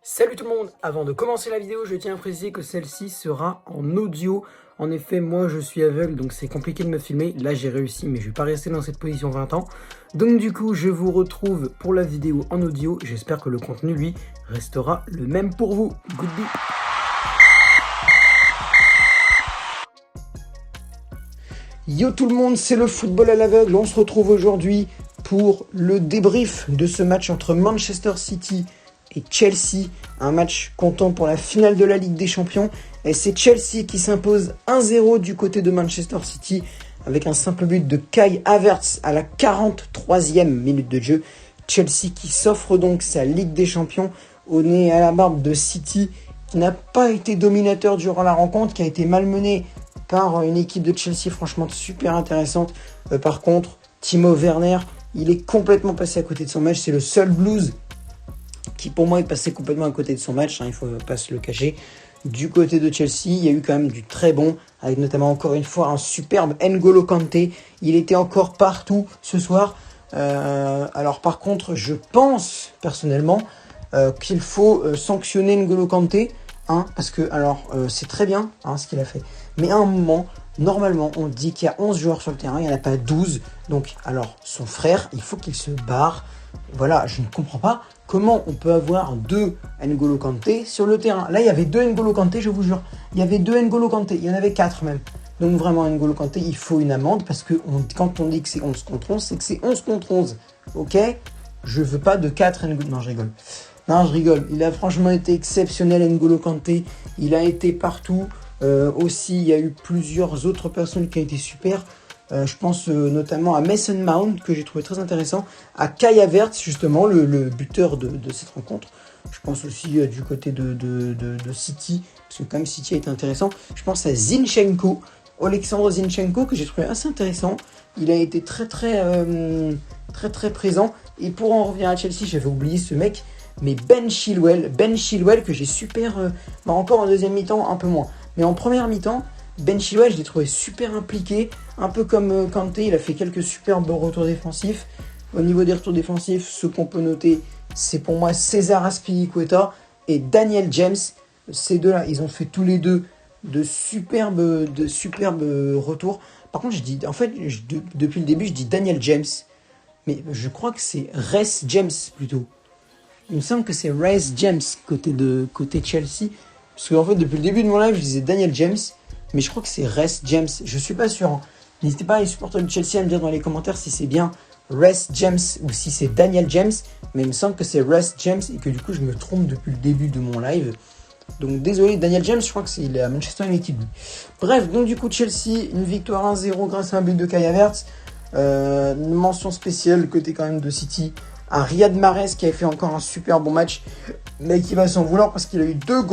Salut tout le monde, avant de commencer la vidéo, je tiens à préciser que celle-ci sera en audio. En effet, moi je suis aveugle, donc c'est compliqué de me filmer. Là j'ai réussi, mais je vais pas rester dans cette position 20 ans. Donc du coup, je vous retrouve pour la vidéo en audio. J'espère que le contenu, lui, restera le même pour vous. Goodbye. Yo tout le monde, c'est le football à l'aveugle. On se retrouve aujourd'hui pour le débrief de ce match entre Manchester City et Chelsea, un match comptant pour la finale de la Ligue des Champions. Et c'est Chelsea qui s'impose 1-0 du côté de Manchester City avec un simple but de Kai Havertz à la 43e minute de jeu. Chelsea qui s'offre donc sa Ligue des Champions au nez et à la barbe de City, qui n'a pas été dominateur durant la rencontre, qui a été malmené par une équipe de Chelsea franchement super intéressante. Par contre, Timo Werner, il est complètement passé à côté de son match. C'est le seul Blues qui pour moi est passé complètement à côté de son match, il ne faut pas se le cacher. Du côté de Chelsea, il y a eu quand même du très bon, avec notamment encore une fois un superbe N'Golo Kanté. Il était encore partout ce soir. Alors par contre, je pense personnellement qu'il faut sanctionner N'Golo Kanté, parce que c'est très bien ce qu'il a fait. Mais à un moment, normalement, on dit qu'il y a 11 joueurs sur le terrain, il n'y en a pas 12. Donc, alors, son frère, il faut qu'il se barre. Voilà, je ne comprends pas comment on peut avoir deux N'Golo Kanté sur le terrain. Là, il y avait deux N'Golo Kanté, je vous jure. Il y avait deux N'Golo Kanté, il y en avait 4 même. Donc vraiment, N'Golo Kanté, il faut une amende parce que quand on dit que c'est 11 contre 11, c'est que c'est 11 contre 11. Ok ? Je veux pas de 4 N'Golo... Non, je rigole. Non, je rigole. Il a franchement été exceptionnel, N'Golo Kanté. Il a été partout. Aussi, il y a eu plusieurs autres personnes qui ont été super. Je pense notamment à Mason Mount, que j'ai trouvé très intéressant, à Kai Havertz, justement, le buteur de cette rencontre. Je pense aussi du côté de City, parce que quand même City a été intéressant. Je pense à Zinchenko, Alexandre Zinchenko, que j'ai trouvé assez intéressant. Il a été très présent. Et pour en revenir à Chelsea, j'avais oublié ce mec, mais Ben Chilwell que j'ai super... encore en deuxième mi-temps, un peu moins. Mais en première mi-temps, Ben Chilwell, je l'ai trouvé super impliqué, un peu comme Kanté, il a fait quelques superbes retours défensifs. Au niveau des retours défensifs, ce qu'on peut noter, c'est pour moi César Azpilicueta et Daniel James. Ces deux-là, ils ont fait tous les deux de superbes retours. Par contre, depuis le début, je dis Daniel James, mais je crois que c'est Reece James plutôt. Il me semble que c'est Reece James côté Chelsea. Parce qu'en fait, depuis le début de mon live, je disais Daniel James, mais je crois que c'est Reece James. Je suis pas sûr. N'hésitez pas, les supporters de Chelsea, à me dire dans les commentaires si c'est bien Reece James ou si c'est Daniel James. Mais il me semble que c'est Reece James et que du coup, je me trompe depuis le début de mon live. Donc désolé, Daniel James, je crois qu'il est à Manchester United. Bref, donc du coup, Chelsea, une victoire 1-0 grâce à un but de Kai Havertz. Une mention spéciale côté quand même de City à Riyad Mahrez qui avait fait encore un super bon match, mais qui va s'en vouloir parce qu'il a eu deux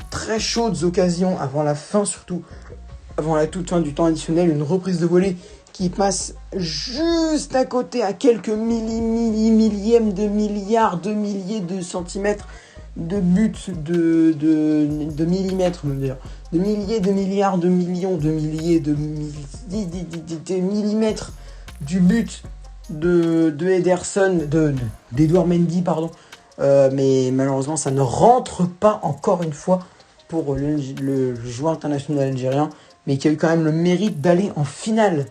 très chaudes occasions avant la fin, surtout avant la toute fin du temps additionnel, une reprise de volée qui passe juste à côté à quelques millièmes de milliards, de milliers de centimètres de but de millimètres, même d'ailleurs, de milliers, de milliards, de millions, de milliers, de millimètres du but de Ederson, d'Edouard Mendy, pardon. Mais malheureusement, ça ne rentre pas encore une fois pour le joueur international algérien, mais qui a eu quand même le mérite d'aller en finale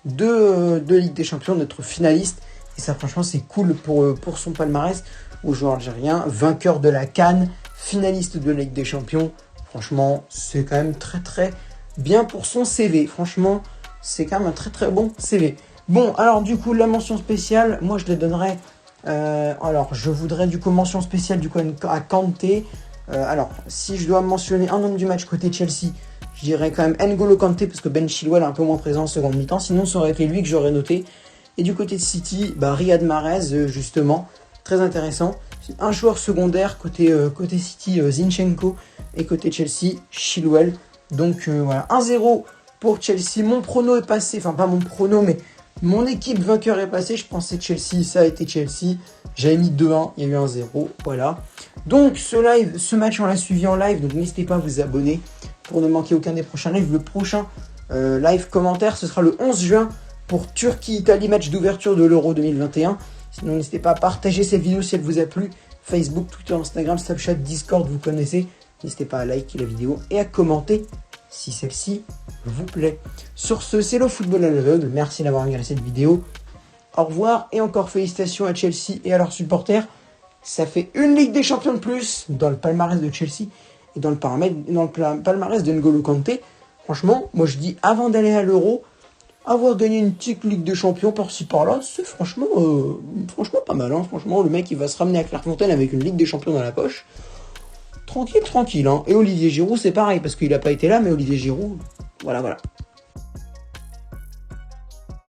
de Ligue des Champions, d'être finaliste. Et ça, franchement, c'est cool pour son palmarès au joueur algérien, vainqueur de la CAN, finaliste de la Ligue des Champions. Franchement, c'est quand même très bien pour son CV. Franchement, c'est quand même un très bon CV. Bon, alors du coup, la mention spéciale, moi je les donnerais... je voudrais du coup mention spéciale du coup à Kanté. Si je dois mentionner un homme du match côté Chelsea, je dirais quand même N'Golo Kanté, parce que Ben Chilwell est un peu moins présent en seconde mi-temps. Sinon, ça aurait été lui que j'aurais noté. Et du côté de City, Riyad Mahrez, justement, très intéressant. Un joueur secondaire côté City, Zinchenko, et côté Chelsea, Chilwell. Donc voilà, 1-0 pour Chelsea. Mon prono est passé, enfin pas mon prono, mais mon équipe vainqueur est passée. Je pensais Chelsea, ça a été Chelsea. J'avais mis 2-1, il y a eu 1-0, voilà. Donc ce match, on l'a suivi en live, donc n'hésitez pas à vous abonner pour ne manquer aucun des prochains lives. Le prochain live commentaire, ce sera le 11 juin pour Turquie-Italie, match d'ouverture de l'Euro 2021. Sinon, n'hésitez pas à partager cette vidéo si elle vous a plu. Facebook, Twitter, Instagram, Snapchat, Discord, vous connaissez. N'hésitez pas à liker la vidéo et à commenter si celle-ci vous plaît. Sur ce, c'est le football à l'aveugle. Merci d'avoir regardé cette vidéo. Au revoir et encore félicitations à Chelsea et à leurs supporters. Ça fait une Ligue des Champions de plus dans le palmarès de Chelsea et dans le palmarès de N'Golo Kanté. Franchement, moi je dis avant d'aller à l'Euro, avoir gagné une petite Ligue des Champions par-ci par-là, c'est franchement pas mal. Hein. Franchement, le mec il va se ramener à Clairefontaine avec une Ligue des Champions dans la poche. Tranquille. Hein. Et Olivier Giroud, c'est pareil, parce qu'il n'a pas été là, mais Olivier Giroud, voilà.